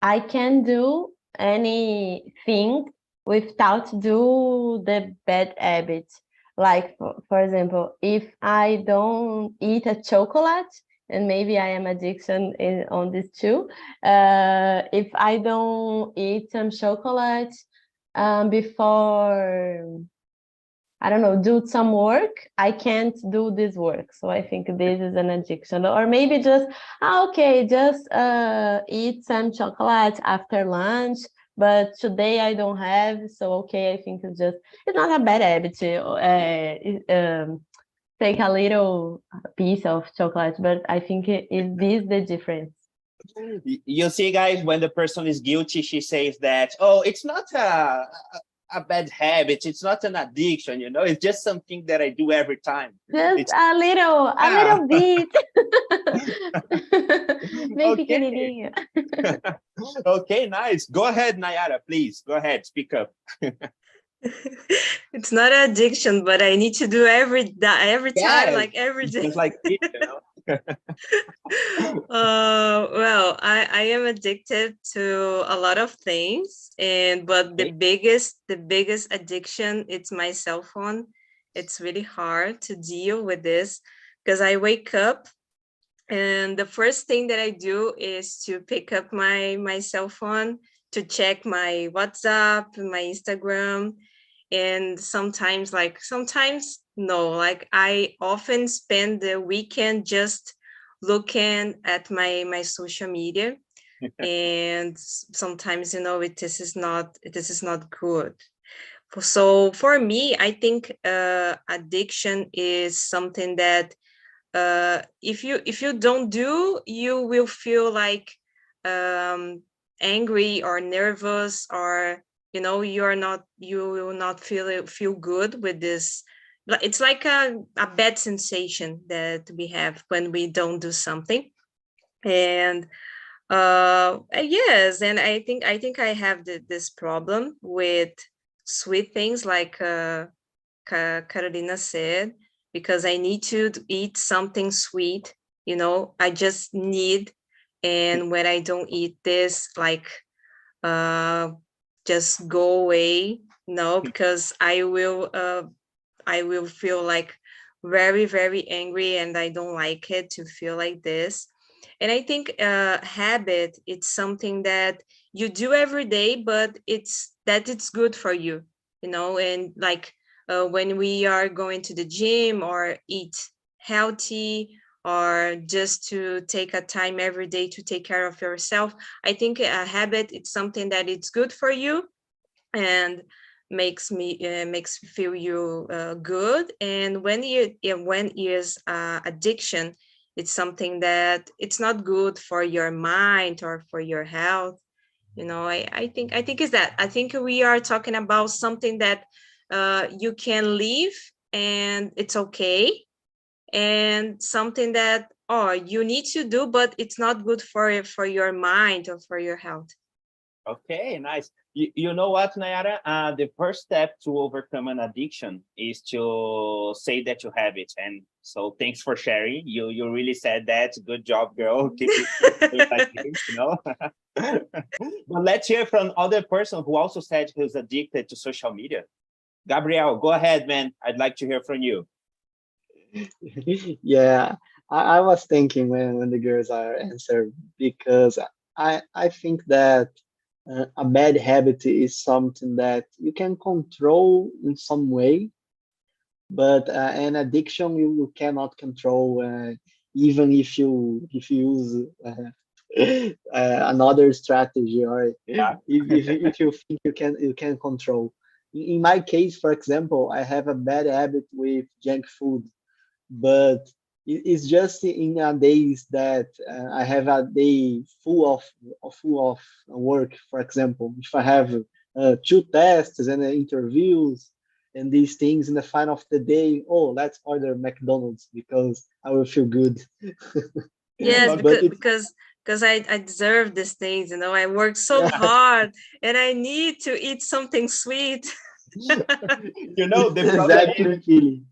I can do anything without do the bad habits. Like for example, if I don't eat a chocolate, and maybe I am addiction on this too. If I don't eat some chocolate before I don't know, do some work, I can't do this work. So I think this is an addiction. Or maybe just, okay, just eat some chocolate after lunch, but today I don't have. So, okay, I think it's not a bad habit to take a little piece of chocolate, but I think is this the difference? You see, guys, when the person is guilty, she says that, oh, it's not a bad habit. It's not an addiction, it's just something that I do every time. Just It's a little bit. Bem okay. pequenininho. Okay, nice. Go ahead, Nayara, please. Go ahead, speak up. It's not an addiction, but I need to do every time, like every day. Just like it, Well, I am addicted to a lot of things, but Okay. the biggest addiction, it's my cell phone. It's really hard to deal with this because I wake up and the first thing that I do is to pick up my cell phone to check my WhatsApp, my Instagram, and sometimes no, like I often spend the weekend just looking at my social media, and sometimes this is not good. So for me, I think addiction is something that if you don't do, you will feel like angry or nervous, or you will not feel good with this. It's like a bad sensation that we have when we don't do something. And yes, and I think I have this problem with sweet things, like Carolina said, because I need to eat something sweet. I just need, and when I don't eat this, like uh just go away. No, because I will feel like very, very angry, and I don't like it to feel like this. And I think habit, it's something that you do every day, but it's good for you, and like when we are going to the gym or eat healthy, or just to take a time every day to take care of yourself. I think a habit, it's something that it's good for you, and makes feel you good. And when is addiction, it's something that it's not good for your mind or for your health. I think is that I think we are talking about something that you can live and it's okay, and something that you need to do, but it's not good for your mind or for your health. Okay, nice. You know what, Nayara? The first step to overcome an addiction is to say that you have it. And so thanks for sharing. You really said that. Good job, girl. Keep it like this. But let's hear from other person who also said who's addicted to social media. Gabriel, go ahead, man. I'd like to hear from you. Yeah, I was thinking when the girls are answered, because I think that a bad habit is something that you can control in some way, but an addiction you cannot control, even if you use another strategy, or Yeah. if you think you can control. In my case, for example, I have a bad habit with junk food, but it's just in a days that I have a day full of work. For example, if I have two tests and interviews and these things in the final of the day, oh, let's order McDonald's because I will feel good. Yes, But it, because I deserve these things. I work so yeah, hard, and I need to eat something sweet. it's The problem exactly the feeling.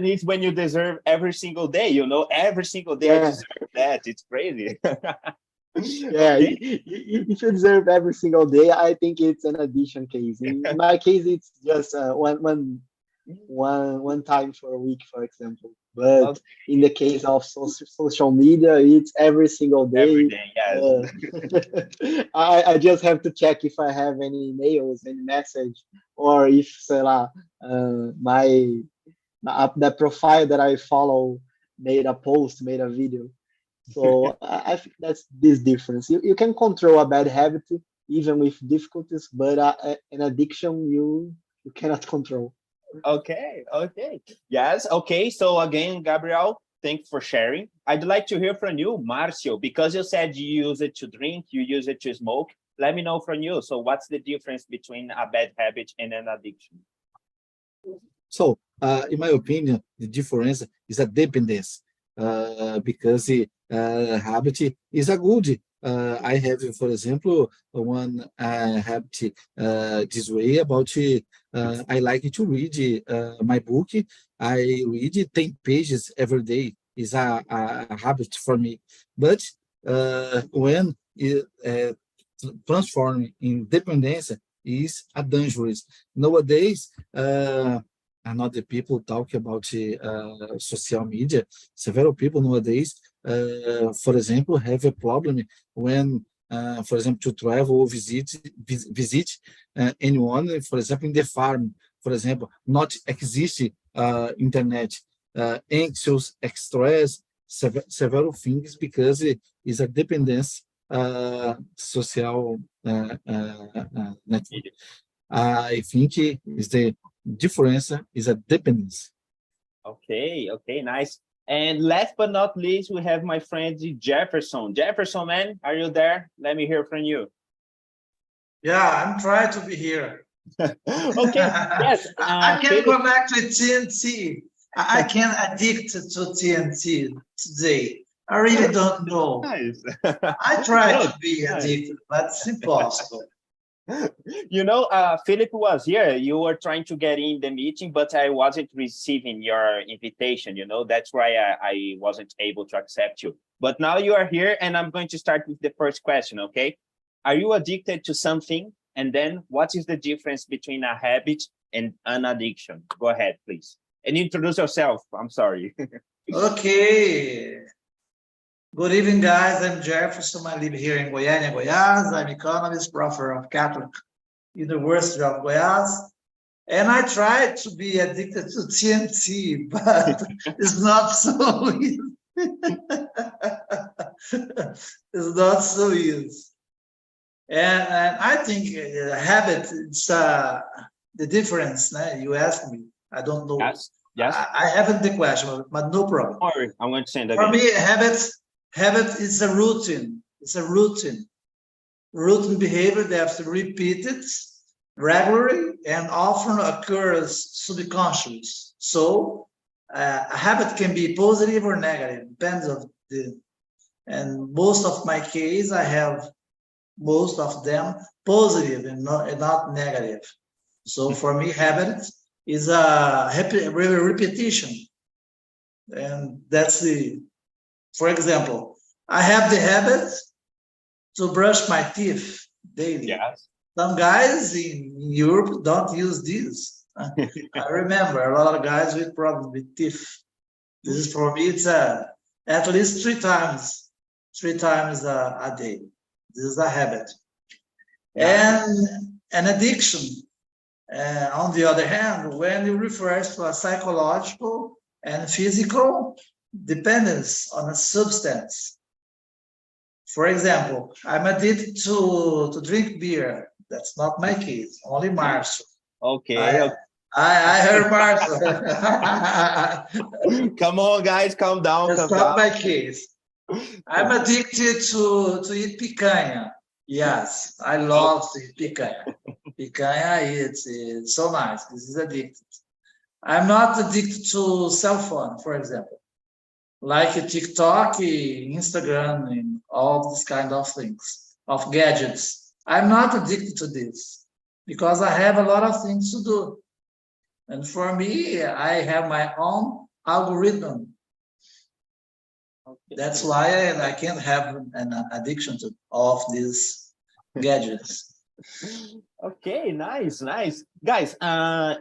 is when you deserve every single day, every single day I Yeah, deserve that. It's crazy. Yeah, Okay. if you observe every single day, I think it's an addiction case. In my case, it's just one time for a week, for example. But Okay. in the case of social media, it's every single Every day. day, yes. Uh, I just have to check if I have any emails, any message, or if, sei lá, my the profile that I follow made a post, made a video. So I think that's this difference. You can control a bad habit even with difficulties, but an addiction you cannot control. Okay, okay. Yes, okay. So again, Gabriel, thanks for sharing. I'd like to hear from you, Marcio, because you said you use it to drink, you use it to smoke. Let me know from you. So what's the difference between a bad habit and an addiction? So, in my opinion, the difference is a dependence, because habit is a good. I have, for example, one habit this way about I like to read my book. I read 10 pages every day. Is a habit for me. But when it transform in dependence is a dangerous. Nowadays, and other people talk about social media. Several people nowadays, for example, have a problem when, for example, to travel or visit anyone, for example, in the farm, for example, not exist internet, anxious, stress, several things because it is a dependence social network. I think is the difference is a dependence. Okay, okay, nice. And last but not least, we have my friend Jefferson. Jefferson, man, are you there? Let me hear from you. Yeah, I'm trying to be here. Okay, yes. I can Philip, connect with TNT. I can addict to TNT today. I really don't know. nice. I try No, to be nice. addicted, but it's impossible. You know, Philip was here. You were trying to get in the meeting, but I wasn't receiving your invitation. You know, that's why I wasn't able to accept you. But now you are here, and I'm going to start with the first question, okay? Are you addicted to something? And then what is the difference between a habit and an addiction? Go ahead, please. And introduce yourself. I'm sorry. Okay. Good evening, guys. I'm Jefferson. I live here in Goiânia, Goiás. I'm economist, professor of Catholic University of Goiás. And I try to be addicted to TNT, but it's not so easy. It's not so easy. And I think habit, it's the difference. You asked me. I don't know. Yes, yes. I haven't the question, but no problem. Don't worry, I'm going to send it For again. me, habit is a routine. It's a routine. Routine behavior that have to repeat it regularly and often occurs subconsciously. So a habit can be positive or negative, depends of the. And most of my case, I have most of them positive and not negative. So for me, habit is a repetition, and that's the. For example, I have the habit to brush my teeth daily. Yes. Some guys in Europe don't use this. I remember a lot of guys with problems with teeth. This is for me, it's at least three times a day. This is a habit. And an addiction, on the other hand, when it refers to a psychological and physical dependence on a substance. For example, I'm addicted to drink beer. That's not my case, only Marshall. Okay. I heard Marshall. Come on, guys, calm down. That's not my case. I'm addicted to eat picanha. Yes, I love to eat picanha. Picanha, it's so nice. This is addicted. I'm not addicted to cell phone, for example, like TikTok, Instagram, and all these kind of things, of gadgets. I'm not addicted to this because I have a lot of things to do. And for me, I have my own algorithm. Okay. That's why I can't have an addiction to all of these gadgets. Okay, nice, nice. Guys,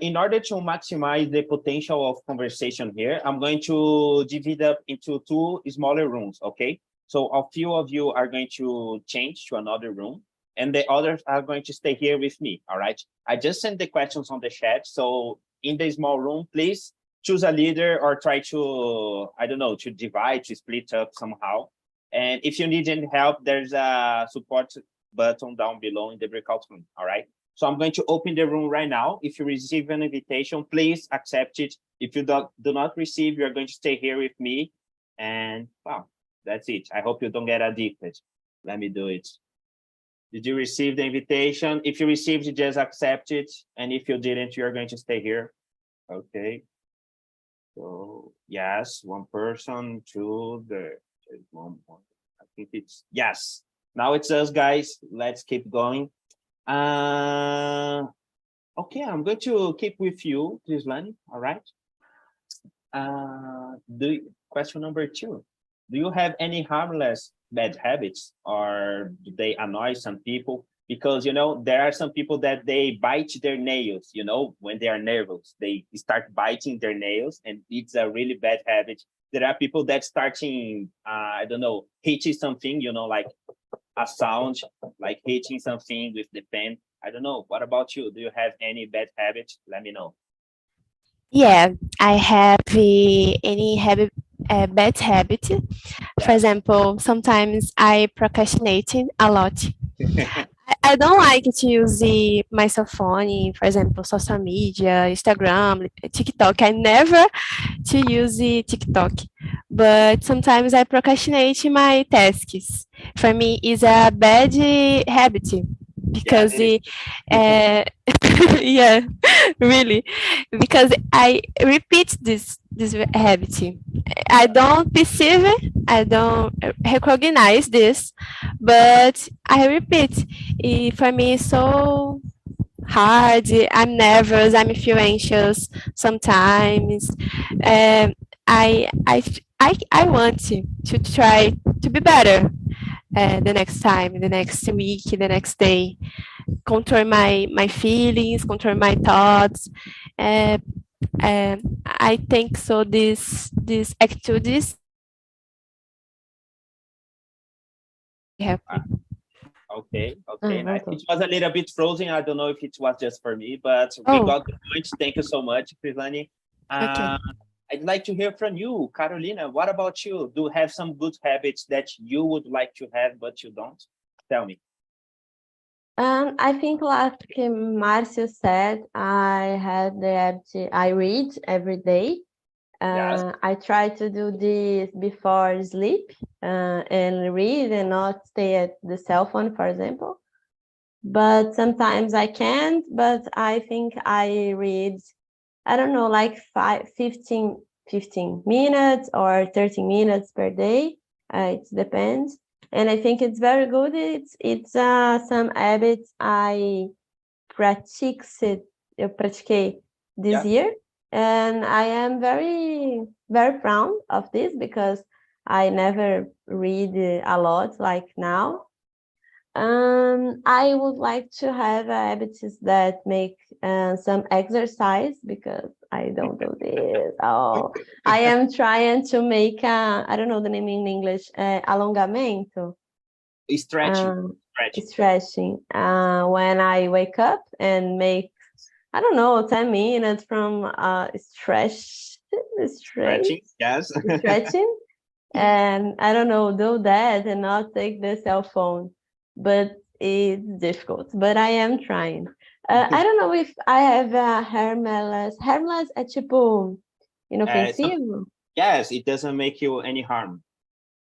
in order to maximize the potential of conversation here, I'm going to divide up into two smaller rooms, okay? So a few of you are going to change to another room, and the others are going to stay here with me, all right? I just sent the questions on the chat, so in the small room, please choose a leader or try to, I don't know, to divide, to split up somehow. And if you need any help, there's a support button down below in the breakout room, all right? So I'm going to open the room right now. If you receive an invitation, please accept it. If you do not receive, you're going to stay here with me. And wow, that's it. I hope you don't get addicted. Let me do it. Did you receive the invitation? If you received it, just accept it. And if you didn't, you're going to stay here. Okay. So yes, one person, two, there's one more. I think it's, yes. Now it's us, guys. Let's keep going. Okay, I'm going to keep with you, Gislani. All right. Question number 2. Do you have any harmless bad habits, or do they annoy some people? Because, you know, there are some people that they bite their nails, you know, when they are nervous, they start biting their nails, and it's a really bad habit. There are people that starting, I don't know, hitting something, you know, like a sound, like hitting something with the pen. I don't know. What about you? Do you have any bad habits? Let me know. Yeah, I have any habit, bad habit. For example, sometimes I procrastinate a lot. I don't like to use my cell phone, for example, social media, Instagram, TikTok. I never to use TikTok, but sometimes I procrastinate my tasks. For me, it's a bad habit Yeah, because yeah, really, because I repeat this habit. I don't perceive it, I don't recognize this, but I repeat. For me, it's so hard. I'm nervous. I'm feel anxious sometimes. Um, I want to try to be better the next time, the next week, the next day. Control my feelings, control my thoughts. Uh, I think so. These activities help me. okay, okay, nice. Voltou. It was a little bit frozen. I don't know if it was just for me, but we Oh. got the point. Thank you so much, Krislani. Okay. I'd like to hear from you, Carolina. What about you? Do you have some good habits that you would like to have, but you don't? Tell me. I think like Marcio said, I had the habit, I read every day. Yes. I try to do this before sleep and read and not stay at the cell phone, for example. But sometimes I can't, but I think I read, I don't know, like 15 minutes or 30 minutes per day. It depends. And I think it's very good. It's some habits I pratiquei this year. And I am very, very proud of this because I never read a lot like now. I would like to have habits that make some exercise because I don't do this. Oh, I am trying to make I don't know the name in English, alongamento. Stretching. Stretching. When I wake up and make, I don't know, 10 minutes from Stretching. Yes. stretching. And I don't know, do that and not take the cell phone. But it's difficult, but I am trying. I don't know if I have a harmless. Harmless é tipo inofensivo? Yes, it doesn't make you any harm.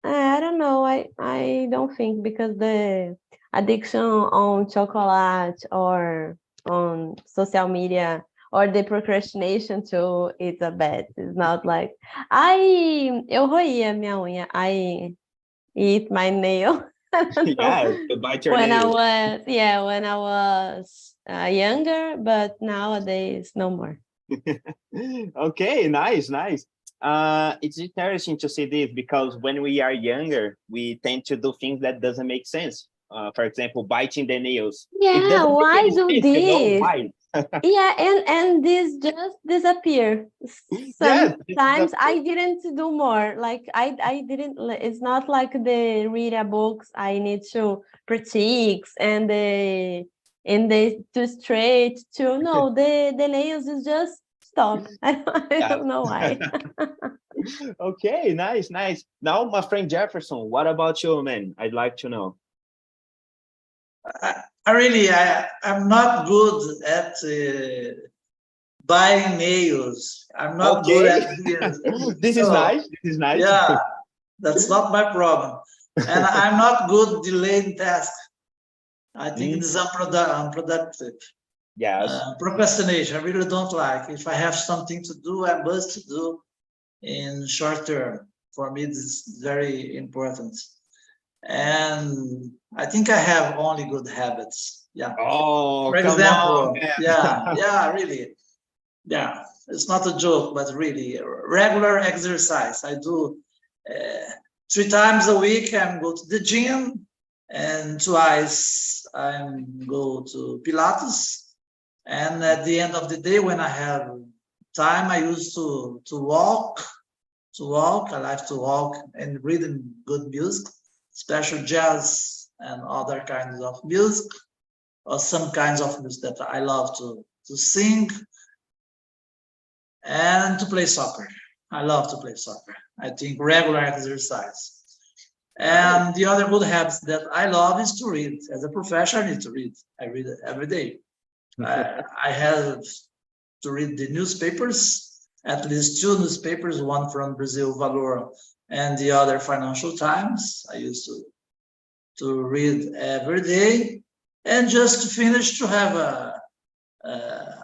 I don't know. I don't think because the addiction on chocolate or on social media or the procrastination too, it's a bad. It's not like eu roía minha unha. I eat my nail. Yeah, to bite your when I nails. was younger, but nowadays no more. Okay, nice, nice. It's interesting to see this because when we are younger, we tend to do things that doesn't make sense. For example, biting the nails. It Yeah, doesn't make why any do sense, you know this? why? Yeah, and this just disappear. Yes, this is Sometimes I didn't do more. Like I didn't. It's not like the read a books. I need to practice and the to straight to no the nails is just stop. I yeah. don't know why. Okay, nice, nice. Now, my friend Jefferson, what about you, man? I'd like to know. I'm not good at buying nails. I'm not good Okay, at this. this is So nice. This is nice. yeah, that's not my problem. And I'm not good delaying tasks. I think it is unproductive. Yes. Procrastination, I really don't like. If I have something to do, I must do in short term. For me, this is very important. And I think I have only good habits. Yeah. Oh, For come on, example, man. really. Yeah, it's not a joke, but really regular exercise. I do 3 times a week. I go to the gym, and twice I go to Pilates. And at the end of the day, when I have time, I used to walk. To walk, I like to walk and reading good music, special jazz and other kinds of music, or some kinds of music that I love to sing, and to play soccer. I love to play soccer. I think regular exercise. And the other good habits that I love is to read. As a professional, I need to read. I read every day. I have to read the newspapers, at least 2 newspapers, one from Brazil Valor and the other Financial Times. I used to read every day. And just to finish, to have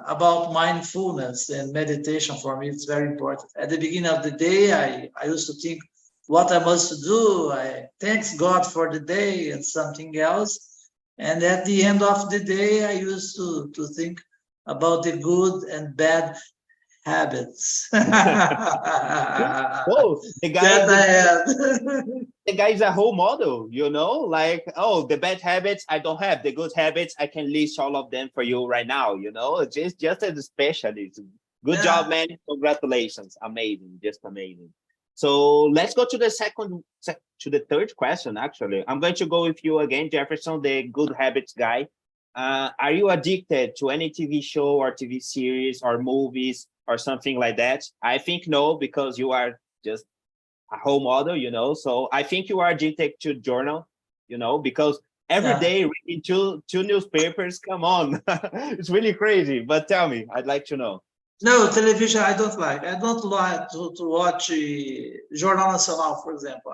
about mindfulness and meditation. For me, it's very important. At the beginning of the day, I used to think what I must do. I thanks God for the day and something else. And at the end of the day, I used to think about the good and bad habits Whoa, that I had. the guy is a role model, you know, like, oh, the bad habits I don't have, the good habits I can list all of them for you right now, you know, just as a specialist. Good job, Yeah. man. Congratulations. Amazing, just amazing. So let's go to the third question. Actually, I'm going to go with you again, Jefferson, the good habits guy. Are you addicted to any TV show or TV series or movies or something like that? I think no, because you are just a role model, you know. So I think you are addicted to journal, you know, because every Yeah. day reading two newspapers. Come on, it's really crazy. But tell me, I'd like to know. No, television I don't like. I don't like to watch Jornal Nacional, for example.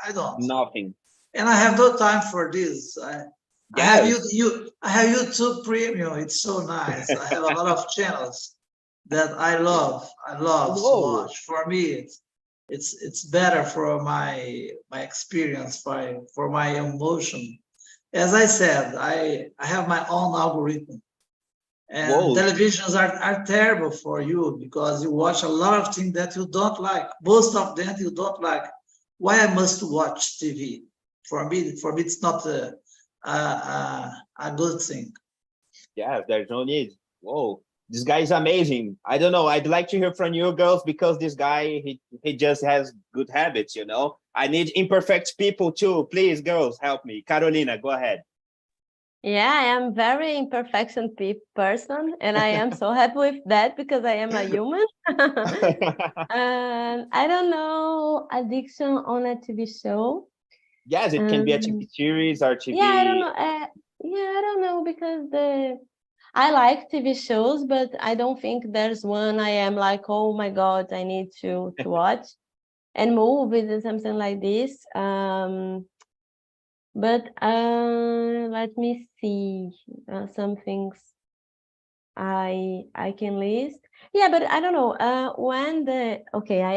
I don't. Nothing. And I have no time for this. I have Yes. I have YouTube Premium. It's so nice. I have a lot of channels that I love. I love so Whoa. much. For me, it's better for my experience, for my emotion. As I said, I have my own algorithm. And Whoa. televisions are terrible for you because you watch a lot of things that you don't like. Most of them you don't like. Why I must watch TV? For me, it's not a good thing. Yeah, there's no need. Whoa, this guy is amazing. I don't know. I'd like to hear from you girls because this guy, he just has good habits, you know. I need imperfect people too. Please, girls, help me. Carolina, go ahead. Yeah, I am very imperfection person, and I am so happy with that because I am a human. And I don't know addiction on a TV show. Yes, it can be a TV series or TV. Yeah, I don't know. I don't know because I like TV shows, but I don't think there's one I am like, oh my God, I need to watch, and movies and something like this. But let me see some things I can list. Yeah, but I don't know. I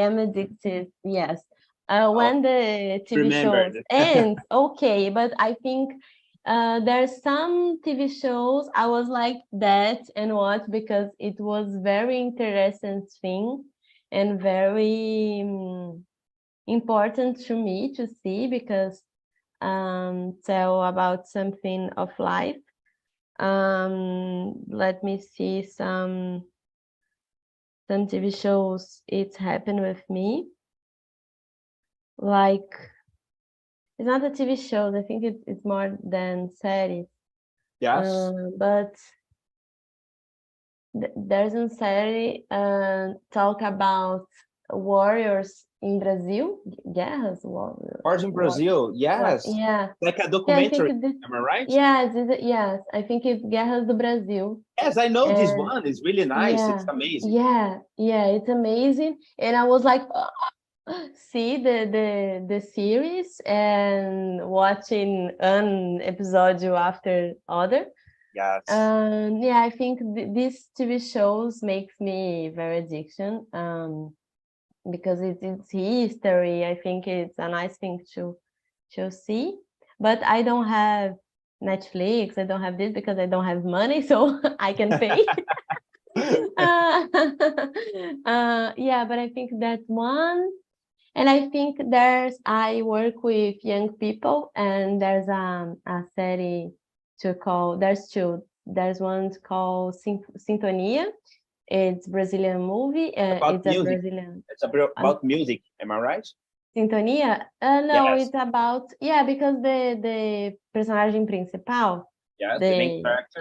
am addicted. Yes. When the TV remembered. shows end, okay. But I think there's some TV shows I was like that and watch because it was very interesting thing. and very important to me to see, because tell about something of life. Let me see some TV shows it happened with me. Like, it's not a TV show, I think it's more than series. Yes. But there's a series talk about warriors in Brazil, guerras, Wars in Brazil, yes. yeah. Like a Yeah, I documentary, think am I right? yes, I think it's Guerras do Brasil. Yes, I know this And one. It's really nice. yeah, It's amazing. yeah, it's amazing. And I was like, see the series and watching an episode after other. Yes. Yeah, I think these TV shows makes me very addiction. Because it's history. I think it's a nice thing to see. But I don't have Netflix. I don't have this because I don't have money, so I can pay. Yeah, but I think that one. And I think I work with young people, and there's a series there's two. There's one called Sintonia. It's Brazilian movie. About It's a music. Brazilian. It's about music. Am I right? Sintonia? No, Yes. it's about, because the personagem principal, Yes, the main character.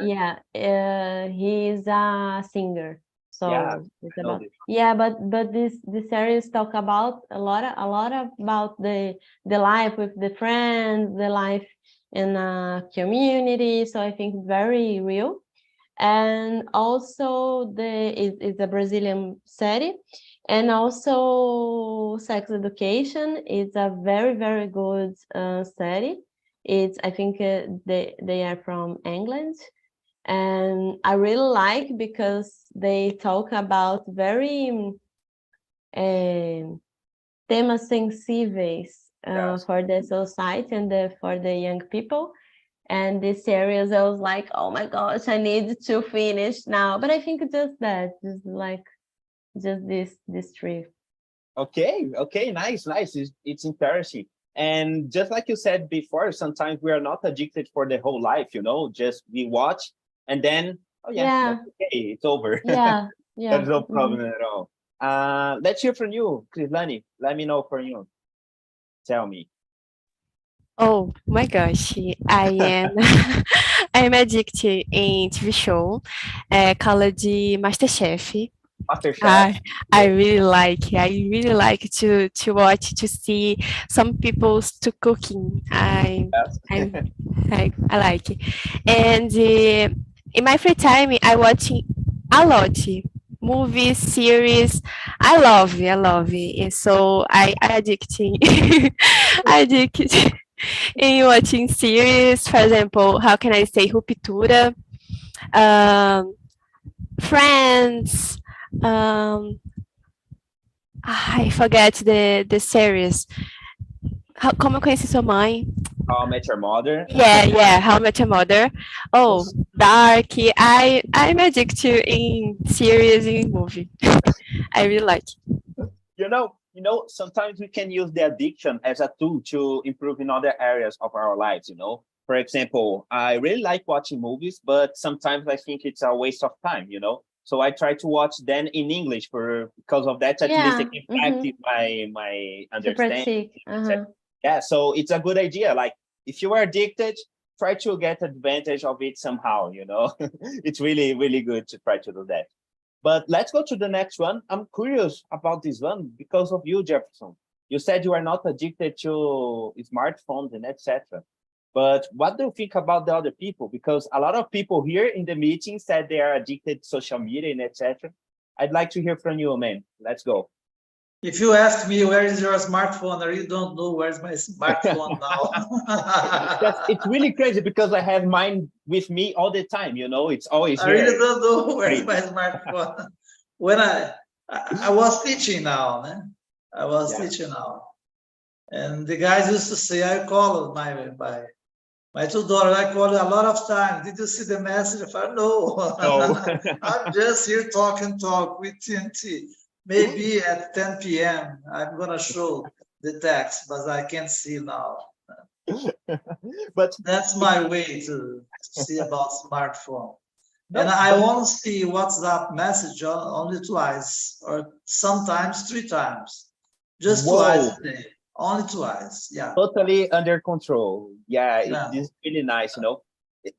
he's a singer. So Yes, it's I know about, this. but this series talk about a lot about the life with the friends, the life in a community. So I think very real. And also it's a Brazilian series, and also Sex Education is a very, very good series. I think they are from England, and I really like because they talk about very temas sensíveis Yes. for the society and for the young people. And this series, I was like, oh my gosh, I need to finish now. But I think just this trip. Okay, nice. It's interesting. And just like you said before, sometimes we are not addicted for the whole life, just we watch and then, oh yeah, Yeah, that's okay, it's over. yeah. There's no Mhm. problem at all. Let's hear from you, Krislani. Let me know from you. Tell me. Oh my gosh, I am I am addicted in TV show called de MasterChef. MasterChef. I really like to watch to see some people's to cooking. Yes. I like it. And in my free time I watching a lot movies, series. I love it. And so I addicted addicted in watching series. For example, how can I say Ruptura, Friends, I forget the series. Como eu conheci sua mãe? How I Met Your Mother. Yeah, How I Met Your Mother. Oh, Dark. I'm addicted in series and movie. I really like. Sometimes we can use the addiction as a tool to improve in other areas of our lives. For example, I really like watching movies, but sometimes I think it's a waste of time. So I try to watch then in English because of that. At least I can practice my understanding. Yeah, so it's a good idea. Like if you are addicted, try to get advantage of it somehow. It's really, really good to try to do that. But let's go to the next one. I'm curious about this one because of you, Jefferson. You said you are not addicted to smartphones and etc. But what do you think about the other people? Because a lot of people here in the meeting said they are addicted to social media and etc. I'd like to hear from you, man. Let's go. If you ask me where is your smartphone, I really don't know where's my smartphone now. It's really crazy because I have mine with me all the time. It's always I here. really don't know where's my smartphone. When I was teaching now, man. I was teaching now, and the guys used to say, I called my two daughters. I called a lot of times. Did you see the message? I thought, no. No. I'm just here talk with TNT. maybe at 10 p.m. I'm gonna show the text, but I can't see now. But That's my way to see about smartphone. no, And I but only see WhatsApp message only twice, or sometimes 3 times. Just twice whoa, a day. Only twice. Yeah. totally under control. Yeah, Yeah. this is really nice, you know.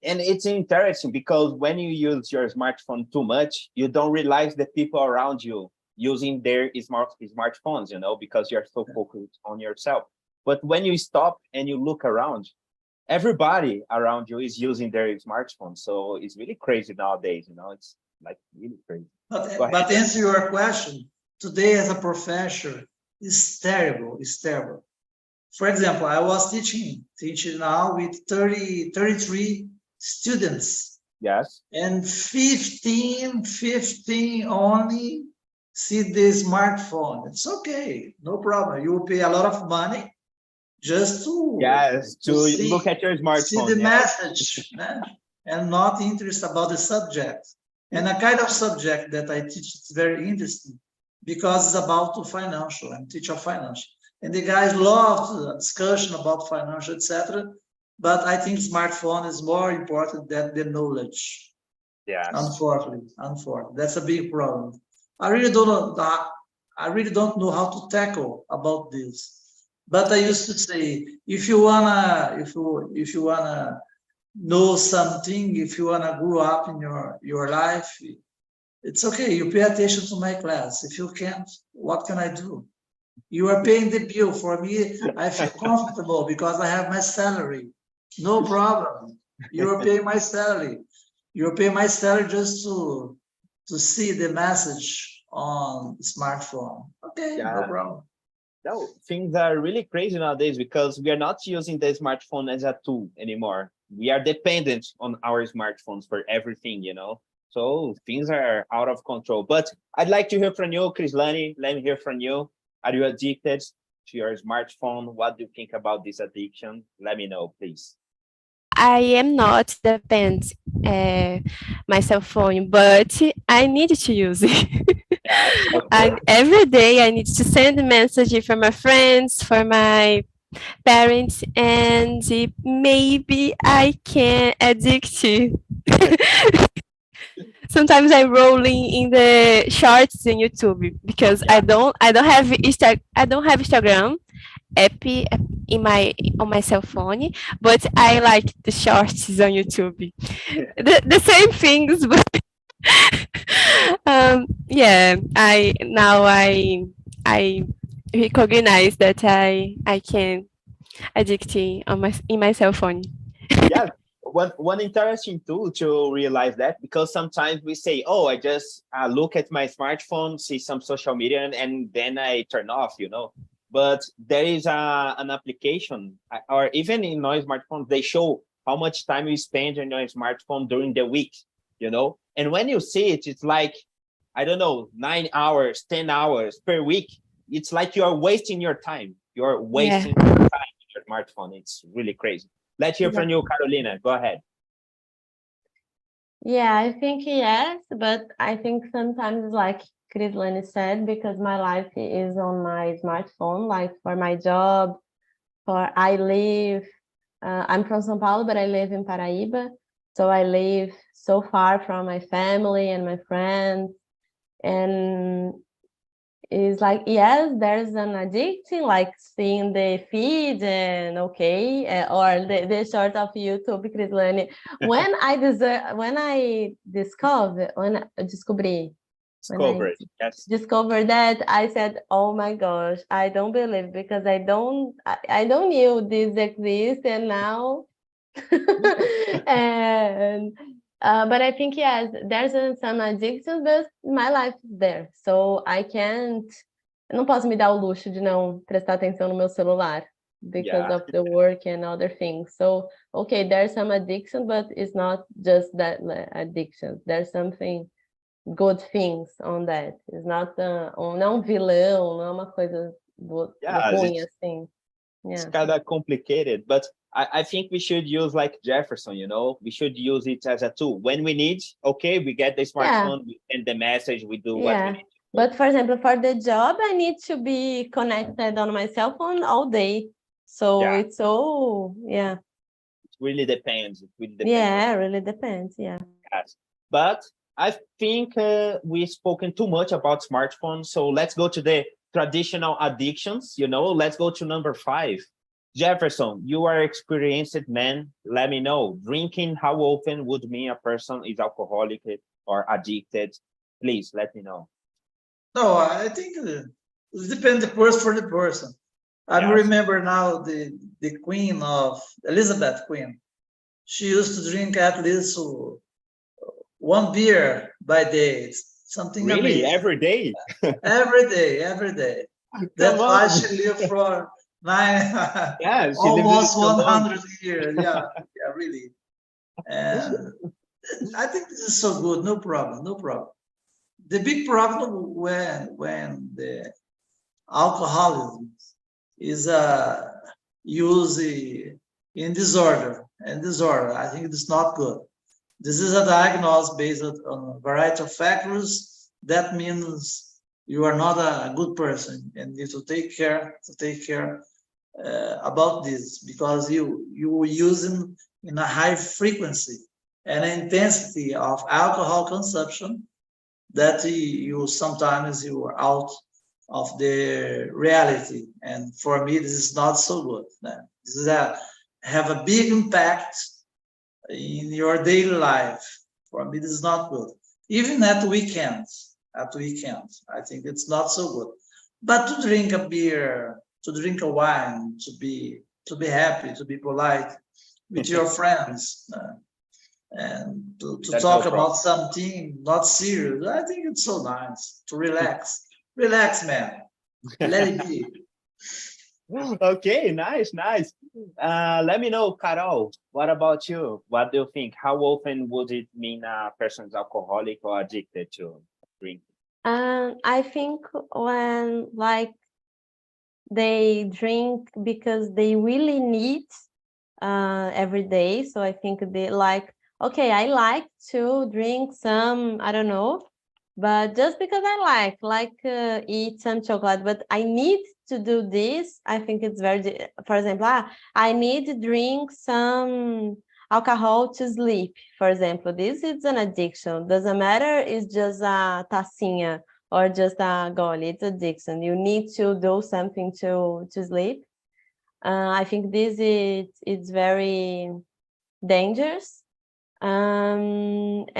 And it's interesting because when you use your smartphone too much, you don't realize the people around you using their smartphones, you know, because you're so focused on yourself. But when you stop and you look around, everybody around you is using their smartphone. So it's really crazy nowadays, you know, it's like really crazy. Go But ahead. answer your question, today as a professor is terrible. It's terrible. For example, I was teaching now with 33 students, Yes. and 15 only see the smartphone. It's okay, no problem. You will pay a lot of money just Yes, to look see at your the smartphone. Yeah. message, né? And not interest about the subject. And a kind of subject that I teach is very interesting because it's about financial. I'm teacher of financial. And the guys love the discussion about financial, etc. But I think smartphone is more important than the knowledge. Yes. Unfortunately, that's a big problem. I really don't know how to tackle about this. But I used to say, if you wanna know something, if you wanna grow up in your life, it's okay. You pay attention to my class. If you can't, what can I do? You are paying the bill for me. I feel comfortable because I have my salary. No problem. You are paying my salary. You pay my salary just to see the message on smartphone. Okay, no Yeah. problem. No, things are really crazy nowadays because we are not using the smartphone as a tool anymore. We are dependent on our smartphones for everything, you know. So things are out of control. But I'd like to hear from you, Krislani. Let me hear from you. Are you addicted to your smartphone? What do you think about this addiction? Let me know, please. I am not depend my cell phone, but I need to use it. Yes, of And course. every day I need to send a message for my friends, for my parents, and maybe I can addict to. Sometimes I'm rolling in the shorts in YouTube because Yeah. I don't have Instagram app in my on my cell phone, but I like the shorts on YouTube. The same things, but yeah, I recognize that I can addicting on my in my cell phone. Yeah, one interesting tool to realize that, because sometimes we say, oh, I just look at my smartphone, see some social media, and then I turn off, you know. But there is an application, or even in our smartphones, they show how much time you spend on your smartphone during the week, you know. And when you see it, it's like, I don't know, 9 hours, 10 hours per week. It's like you're wasting your time. You're Yeah. wasting your time on your smartphone. It's really crazy. Let's hear Yeah. from you, Carolina. Go ahead. Yeah, I think yes, but I think sometimes, like Krislani said, because my life is on my smartphone, like for my job, I'm from São Paulo, but I live in Paraíba. So I live so far from my family and my friends. And it's like, yes, there's an addicting, like seeing the feed and or the short of YouTube, Krislani. When I Discover it. Yes. discovered that, I said, oh my gosh, I don't believe, because I don't knew this exists, and now and but I think yes, there's some addiction, but my life is there, so eu não posso me dar o luxo de não prestar atenção no meu celular because Yeah. of the work and other things. So okay, there's some addiction, but it's not just that addiction. There's something good things on that. It's not não vilão, não é uma coisa do Yeah, ruim it's assim. it's Yeah. kind of complicated, but I think we should use like Jefferson, you know, we should use it as a tool when we need. Okay, we get the Yeah. smartphone, we send the message, we do what we Yeah. need to But for example, for the job, I need to be connected on my cell phone all day. So Yeah. it's so, yeah. It really depends. It really depends. Yeah, it really depends. Yeah. Yes. But I think we've spoken too much about smartphones. So let's go to the traditional addictions. Let's go to number 5. Jefferson, you are experienced man. Let me know. Drinking, how often would mean a person is alcoholic or addicted? Please let me know. No, I think it depends the person for the person. I Yes. remember now the Queen of Elizabeth Queen. She used to drink at least 1 beer by day. It's something Really? amazing. Every day? Every day. That's Come why on. she lived for Yeah, she almost lived so long. 100 years. Yeah, really. And I think this is so good. No problem. No problem. The big problem when the alcoholism is used in disorder. I think it's not good. This is a diagnosis based on a variety of factors. That means you are not a good person and you to take care about this, because you were using in a high frequency and intensity of alcohol consumption that you sometimes you are out of the reality. And for me, this is not so good. This is have a big impact in your daily life. For me, this is not good. Even at weekends, I think it's not so good. But to drink a beer, to drink a wine, to be happy, to be polite with your friends, and to That's talk no about problem. something not serious. I think it's so nice to relax. Relax, man. Let it be. Okay, nice. Let me know, Carol, what about you? What do you think? How often would it mean a person's alcoholic or addicted to drink? I think when like they drink because they really need every day. So I think they like, okay, I like to drink some, I don't know, but just because I like eat some chocolate, but I need to do this. I think it's very, for example, I need to drink some alcohol to sleep, for example. This is an addiction. Doesn't matter, it's just a tacinha or just a gole, it's addiction. You need to do something to sleep. I think this is it's very dangerous. And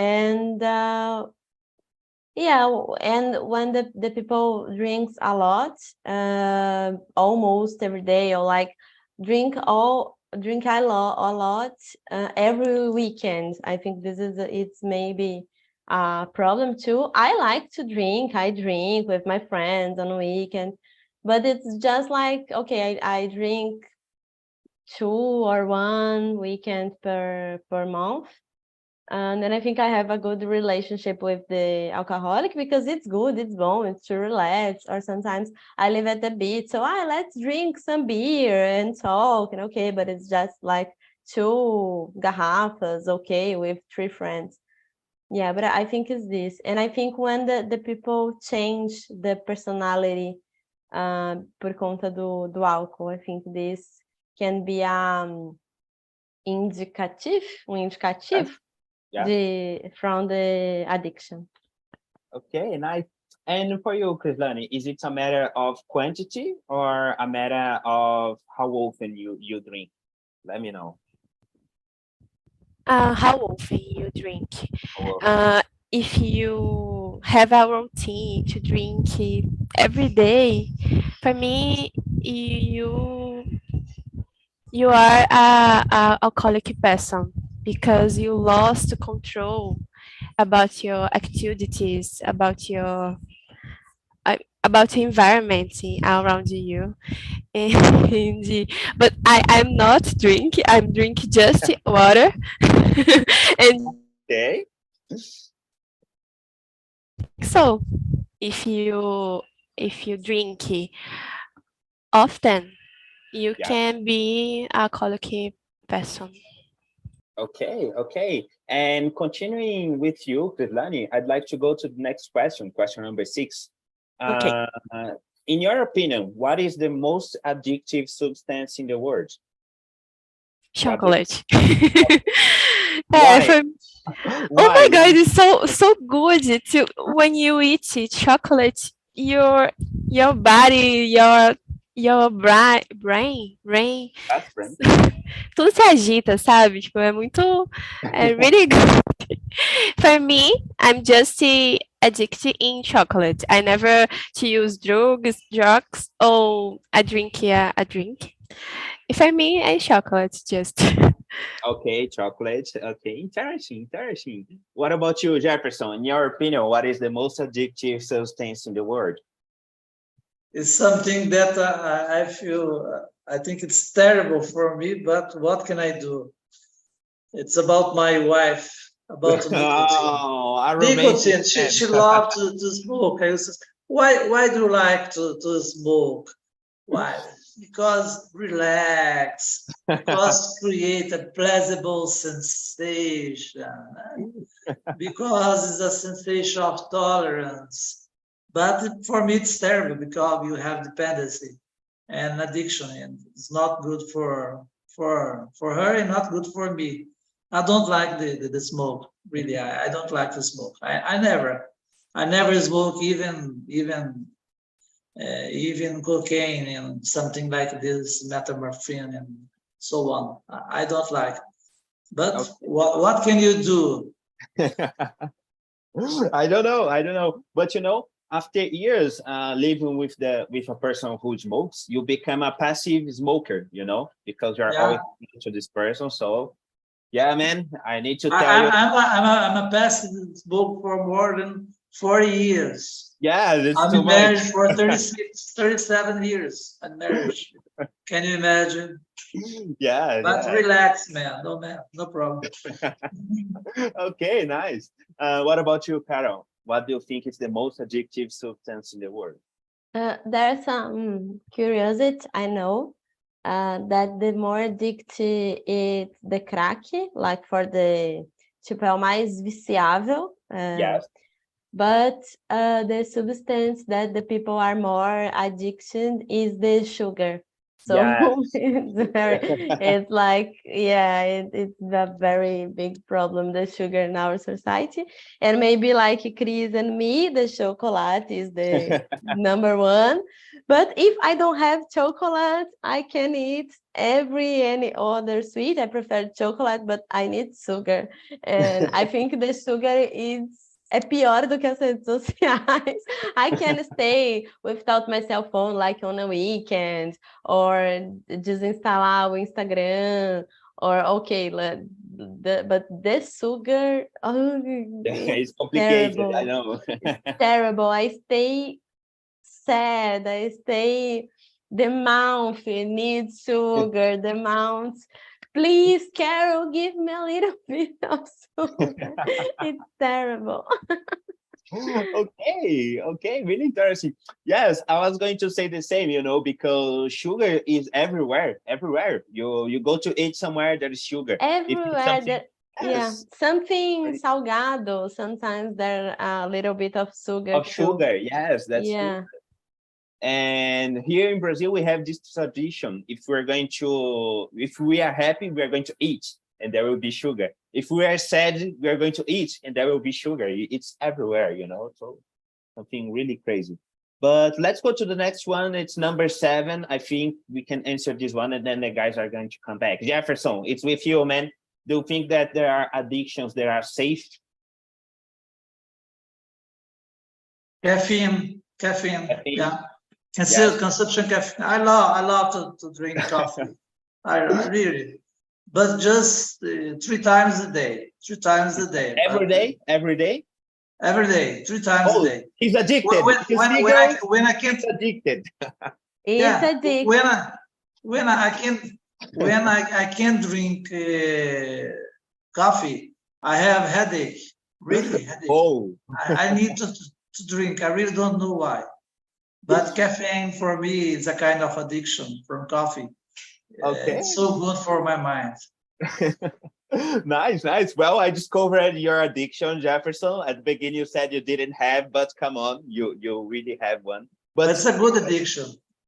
yeah, and when the people drinks a lot, almost every day, or like drink a lot every weekend. I think this is it's maybe a problem too. I like to drink. I drink with my friends on weekend, but it's just like, okay, I drink 2 or 1 weekend per month. And then I think I have a good relationship with the alcoholic because it's good, it's bon, it's to relax. Or sometimes I live at the beach, so let's drink some beer and talk, and okay, but it's just like 2 garrafas, okay, with 3 friends. Yeah, but I think it's this. And I think when the people change the personality por conta do álcool, I think this can be indicative, indicativo Yeah. from the addiction. Okay, nice. And for you, Krislani, is it a matter of quantity or a matter of how often you drink? Let me know. How often you drink? How often. If you have a routine to drink every day, for me, you are a alcoholic person because you lost control about your activities, about the environment around you. And but I'm not drinking. I'm drinking just water. And Okay. so if you drink often, you Yeah. can be a alcoholic person. Okay. And continuing with you, Krislani, I'd like to go to the next question, question number 6. Okay. In your opinion, what is the most addictive substance in the world? Chocolate. Why? Oh Why? my God, it's so good to when you eat chocolate, your body, your brain, That's right. tudo se agita, sabe? Tipo, really good. For me, I'm just addicted in chocolate. I never to use drugs or a drink, yeah, a drink. For me, I chocolate just. Okay, chocolate. Okay, interesting. What about you, Jefferson? In your opinion, what is the most addictive substance in the world? It's something that I feel, I think it's terrible for me, but what can I do? It's about my wife, about nicotine. Oh, a Nicotine, romantic man. she loved to smoke. I used to say, why do you like to smoke? Why? Because relax, because create a pleasurable sensation, because it's a sensation of tolerance. But for me, it's terrible because you have dependency and addiction, and it's not good for her and not good for me. I don't like the smoke. Really, I don't like to smoke. I never smoke even cocaine and something like this, metamorphine and so on. I don't like. But Okay. what can you do? I don't know. But after years living with a person who smokes, you become a passive smoker, because you're Yeah. always to this person. So yeah, man, I need to tell I, you. I'm a passive smoker for more than 40 years. Yeah, that's I'm too in much. marriage for 37 years in marriage. Can you imagine? Yeah, But yeah. relax, man. No problem. Okay, nice. What about you, Carol? What do you think is the most addictive substance in the world? There's some curiosity, I know, that the more addictive is the crack, like tipo, é o mais viciável. Yes. But the substance that the people are more addicted is the sugar. So Yes. it's like, yeah, it's a very big problem, the sugar in our society. And maybe like Chris and me, the chocolate is the number one. But if I don't have chocolate, I can eat any other sweet. I prefer chocolate, but I need sugar. And I think the sugar é pior do que as redes sociais. I can stay without my cell phone like on a weekend, or desinstalar o Instagram, or okay, but the sugar, It's complicated, terrible. I know. It's terrible. I stay sad. The mouth needs sugar. The mouth. Please, Carol, give me a little bit of sugar. It's terrible. Okay, really interesting. Yes, I was going to say the same, because sugar is everywhere. You go to eat somewhere, there is sugar. Everywhere Yes. something salgado, sometimes there a little bit of sugar Of too. sugar, yes, that's true. Yeah. And here in Brazil, we have this tradition. If we are happy, we are going to eat, and there will be sugar. If we are sad, we are going to eat, and there will be sugar. It's everywhere, so something really crazy. But let's go to the next one. It's number 7. I think we can answer this one, and then the guys are going to come back. Jefferson, it's with you, man. Do you think that there are addictions that are safe? Caffeine. Yeah. Yes. Consumption caffeine. I love to drink coffee. I really, but just 3 times a day. 3 times a day. Every day? Every day? Every day, 3 times a day. He's addicted. When I can't. He's addicted. It's addictive. When I can't drink coffee, I have headache. Really headache. Oh. I need to drink. I really don't know why. But caffeine for me is a kind of addiction from coffee. Okay. It's so good for my mind. Nice, nice. Well, I discovered your addiction, Jefferson. At the beginning, you said you didn't have, but come on, you really have one. But It's a good addiction.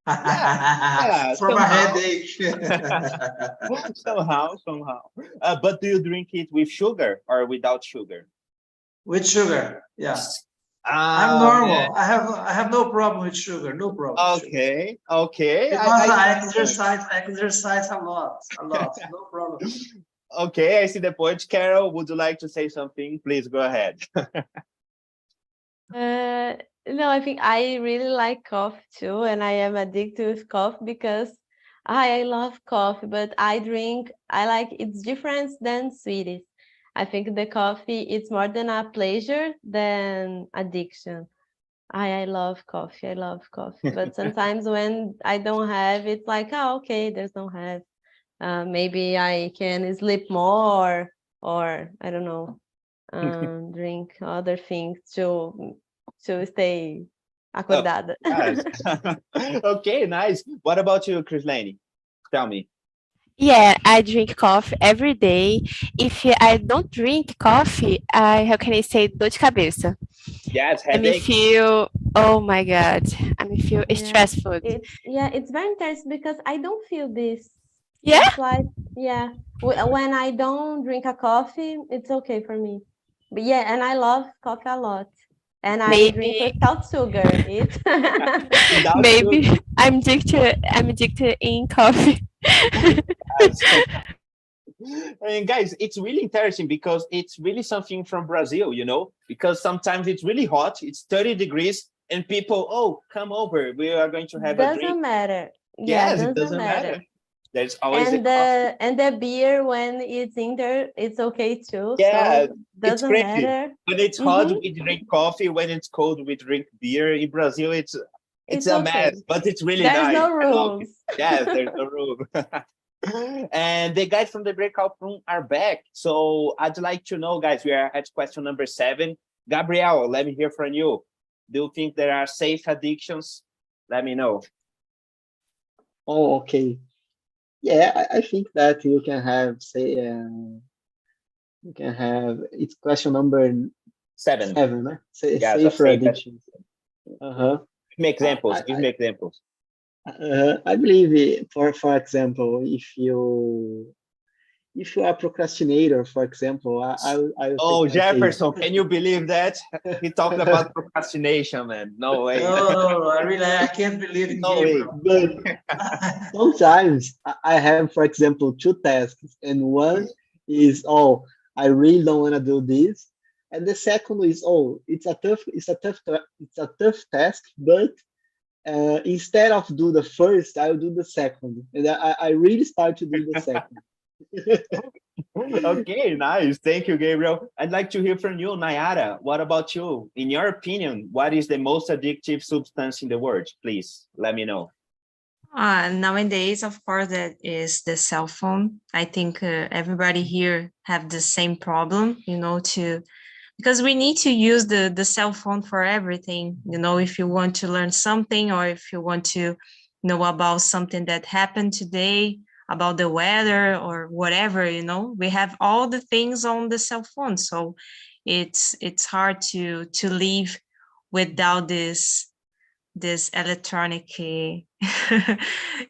yeah, For my headache. somehow. But do you drink it with sugar or without sugar? With sugar, yeah. I'm Ah, normal. I have no problem with sugar. No problem with sugar. okay, okay. Because I I exercise a lot. No problem. okay, I see the point. Carol, would you like to say something? Please go ahead. No, I think I really like coffee too, and I am addicted to coffee because I love coffee, but I like it's different than sweeties. I think the coffee it's more than a pleasure than addiction. I love coffee. I love coffee. But sometimes when I don't have, it's like, oh, okay, there's no have. Maybe I can sleep more, or I don't know, drink other things to stay acordada. Nice. Okay, nice. What about you, Krislani? Tell me. Yeah, I drink coffee every day. If I don't drink coffee, how can I say, dor de cabeça. Yes, I me headache. feel, oh my God, I me feel Yeah. stressful. It's very interesting because I don't feel this. Yeah? It's like, yeah, when I don't drink a coffee, it's okay for me. But yeah, and I love coffee a lot. And I drink Maybe, without sugar. It's Without maybe sugar. I'm addicted in coffee. Yes. And guys, it's really interesting because it's really something from Brazil, because sometimes it's really hot, it's 30 degrees, and people, oh, come over, we are going to have a drink. doesn't matter. Yeah, Yes, it doesn't doesn't matter. matter. There's always And the beer when it's in there, it's okay too. yeah, So it's doesn't crazy. matter. When it's hot, we drink coffee. When it's cold, we drink beer. In Brazil, it's It's a okay. mess, but it's really There's nice. no I love it. rules. Yes, there's no rule. And the guys from the breakout room are back. So I'd like to know, guys, we are at question number 7. Gabriel, let me hear from you. Do you think there are safe addictions? Let me know. Oh, okay. Yeah, I think that you can have, say, it's question number 7. 7, né? Yes, a Safer safe. addictions. Uh-huh. Give me examples. I, Give me examples. I believe, for example, if you are a procrastinator, for example, Oh, take my case. Jefferson, can you believe that? He talked about procrastination, man. No way. No, I can't believe in No way. Gabriel. But sometimes I have, for example, 2 tasks, and one is, oh, I really don't want to do this, and the second is, oh, it's a tough task, but instead of do the first, I'll do the second, and I really start to do the second. Okay, nice. Thank you, Gabriel. I'd like to hear from you, Nayara. What about you? In your opinion, what is the most addictive substance in the world? Please let me know. Nowadays, of course, that is the cell phone. I think everybody here have the same problem, because we need to use the cell phone for everything. If you want to learn something, or if you want to know about something that happened today, about the weather or whatever, we have all the things on the cell phone. So it's hard to live without this electronic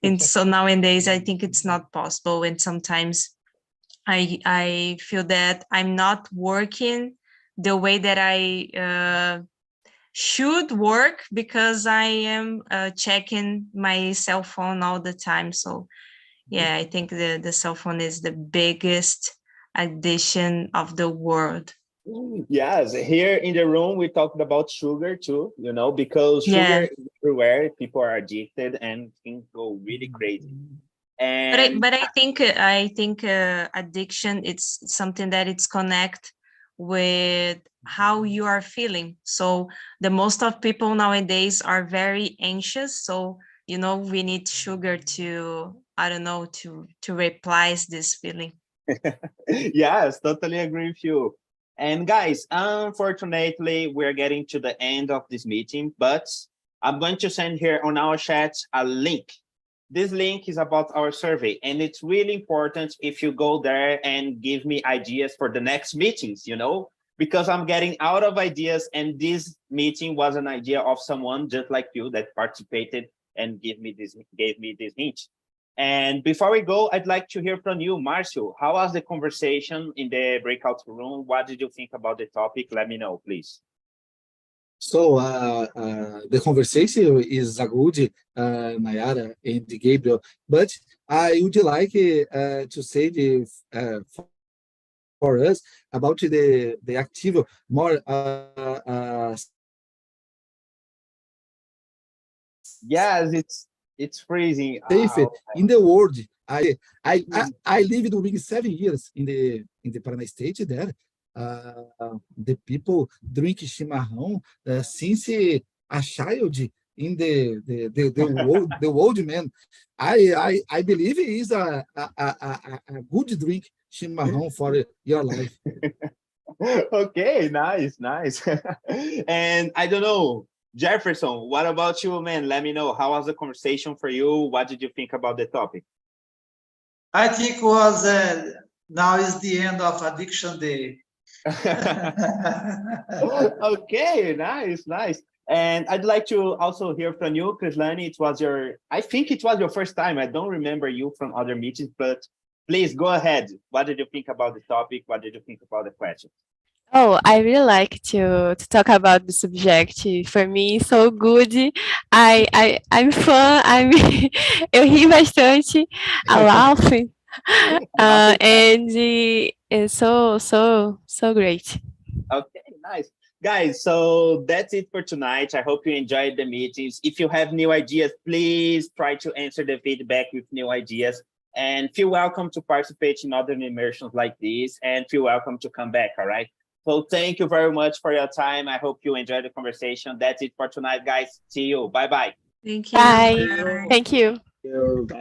and so nowadays I think it's not possible, and sometimes I feel that I'm not working the way that I should work, because I am checking my cell phone all the time. So yeah, I think the cell phone is the biggest addition of the world. Yes, here in the room, we talked about sugar too, because sugar Yeah. is everywhere. People are addicted and things go really crazy. And But I think addiction, it's something that it's connect with how you are feeling. So the most of people nowadays are very anxious. So we need sugar to, I don't know, to replace this feeling. yes, totally agree with you. And guys, unfortunately, we're getting to the end of this meeting, but I'm going to send here on our chat a link this link is about our survey, and it's really important if you go there and give me ideas for the next meetings, because I'm getting out of ideas, and this meeting was an idea of someone just like you that participated and gave me this hint. And before we go, I'd like to hear from you, Marcio. How was the conversation in the breakout room? What did you think about the topic? Let me know, please. So the conversation is a good, Nayara and Gabriel, but I would like to say for us about the active more Yes, it's freezing. safe in the world. I lived during 7 years in the Paraná state there. The people drink chimarrão since a child in the old man. I believe it is a good drink chimarrão for your life. Okay, nice. And I don't know, Jefferson, what about you, man? Let me know. How was the conversation for you? What did you think about the topic? I think was now is the end of Addiction Day. Okay, nice. And I'd like to also hear from you, Krislani. I think it was your first time. I don't remember you from other meetings, but please go ahead. What did you think about the topic? What did you think about the question? Oh, I really like to talk about the subject. For me, so good. I'm fun. Eu ri bastante. I laugh. And it's so great. Okay, nice. Guys, so that's it for tonight. I hope you enjoyed the meetings. If you have new ideas, please try to answer the feedback with new ideas. And feel welcome to participate in other immersions like this, and feel welcome to come back, all right? So thank you very much for your time. I hope you enjoyed the conversation. That's it for tonight, guys. See you. Bye-bye. Thank you. Bye. Thank you. Bye.